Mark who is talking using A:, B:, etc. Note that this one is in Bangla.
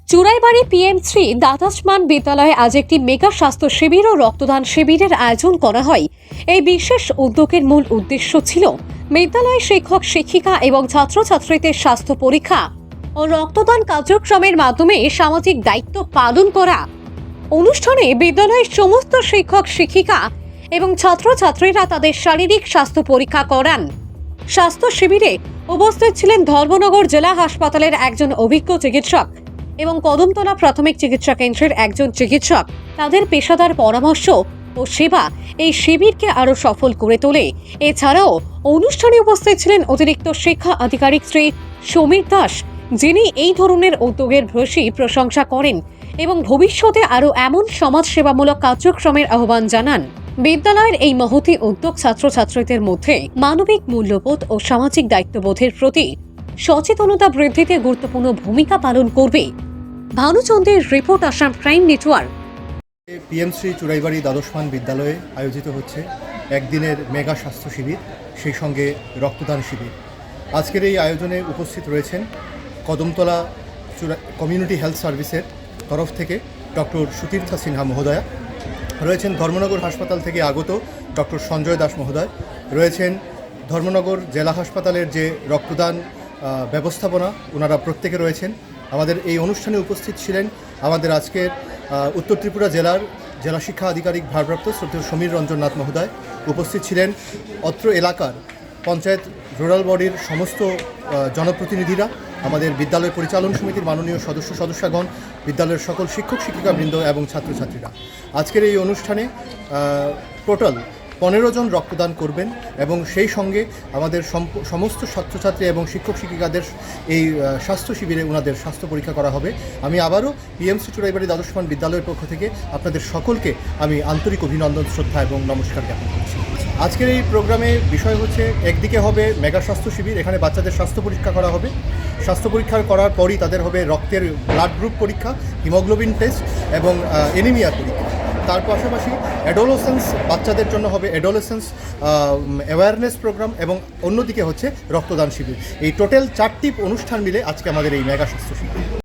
A: চুরাইবাড়ি PM3 দাতাসমান বিদ্যালয়ে আজ একটি মেগা স্বাস্থ্য শিবির ও রক্তদান শিবিরের আয়োজন করা হয়। এই বিশেষ উদ্যোগের মূল উদ্দেশ্য ছিল বিদ্যালয়ের শিক্ষক শিক্ষিকা এবং ছাত্রছাত্রীদের স্বাস্থ্য পরীক্ষা ও রক্তদান কার্যক্রমের মাধ্যমে সামাজিক দায়িত্ব পালন করা। অনুষ্ঠানে বিদ্যালয়ের সমস্ত শিক্ষক শিক্ষিকা এবং ছাত্রছাত্রীরা তাদের শারীরিক স্বাস্থ্য পরীক্ষা করান। স্বাস্থ্য শিবিরে উপস্থিত ছিলেন ধর্মনগর জেলা হাসপাতালের একজন অভিজ্ঞ চিকিৎসক এবং কদমতলা প্রাথমিক চিকিৎসা কেন্দ্রের একজন চিকিৎসক। তাদের পেশাদার পরামর্শ ও সেবা এই শিবিরকে আরো সফল করে তোলে। এছাড়াও অনুষ্ঠানে উপস্থিত ছিলেন অতিরিক্ত শিক্ষা আধিকারিক শ্রী সমীর দাস, যিনি এই ধরনের উদ্যোগের ভূয়সী প্রশংসা করেন এবং ভবিষ্যতে আরো এমন সমাজ সেবামূলক কার্যক্রমের আহ্বান জানান। বিদ্যালয়ের এই মহতী উদ্যোগ ছাত্রছাত্রীদের মধ্যে মানবিক মূল্যবোধ ও সামাজিক দায়িত্ববোধের প্রতি সচেতনতা বৃদ্ধিতে গুরুত্বপূর্ণ ভূমিকা পালন করবে। ভানুচন্দ্রের report, Assam crime network.
B: PM3 Churaibari দ্বাদশমান বিদ্যালয়ে আয়োজিত হচ্ছে একদিনের মেগা স্বাস্থ্য শিবির, সেই সঙ্গে রক্তদান শিবির। আজকের এই আয়োজনে উপস্থিত রয়েছেন কদমতলা কমিউনিটি হেলথ সার্ভিসের তরফ থেকে ডক্টর সুতীর্থা সিনহা মহোদয়া, রয়েছেন ধর্মনগর হাসপাতাল থেকে আগত ডক্টর সঞ্জয় দাস মহোদয়, রয়েছেন ধর্মনগর জেলা হাসপাতালের যে রক্তদান ব্যবস্থাপনা, ওনারা প্রত্যেকে রয়েছেন। আমাদের এই অনুষ্ঠানে উপস্থিত ছিলেন আমাদের আজকের উত্তর ত্রিপুরা জেলার জেলা শিক্ষা আধিকারিক ভারপ্রাপ্ত শ্রদ্ধেয় সমীর রঞ্জন নাথ মহোদয়, উপস্থিত ছিলেন অত্র এলাকার পঞ্চায়েত রুরাল বডির সমস্ত জনপ্রতিনিধিরা, আমাদের বিদ্যালয় পরিচালন সমিতির মাননীয় সদস্যগণ, বিদ্যালয়ের সকল শিক্ষক শিক্ষিকাবৃন্দ এবং ছাত্রছাত্রীরা। আজকের এই অনুষ্ঠানে টোটাল 15 জন রক্তদান করবেন এবং সেই সঙ্গে আমাদের সমস্ত ছাত্রছাত্রী এবং শিক্ষক শিক্ষিকাদের এই স্বাস্থ্য শিবিরে ওনাদের স্বাস্থ্য পরীক্ষা করা হবে। আমি আবারও PM3 চুরাইবাড়ি দ্বাদশমান বিদ্যালয়ের পক্ষ থেকে আপনাদের সকলকে আমি আন্তরিক অভিনন্দন, শ্রদ্ধা এবং নমস্কার জ্ঞাপন করছি। আজকের এই প্রোগ্রামে বিষয় হচ্ছে, একদিকে হবে মেগা স্বাস্থ্য শিবির, এখানে বাচ্চাদের স্বাস্থ্য পরীক্ষা করা হবে। স্বাস্থ্য পরীক্ষা করার পরই তাদের হবে রক্তের ব্লাড গ্রুপ পরীক্ষা, হিমোগ্লোবিন টেস্ট এবং এনিমিয়া পরীক্ষা। তার পাশাপাশি অ্যাডোলেসেন্স বাচ্চাদের জন্য হবে অ্যাডোলেসেন্স অ্যাওয়ারনেস প্রোগ্রাম এবং অন্যদিকে হচ্ছে রক্তদান শিবির। এই টোটাল 4টি অনুষ্ঠান মিলে আজকে আমাদের এই মেগা স্বাস্থ্য শিবির।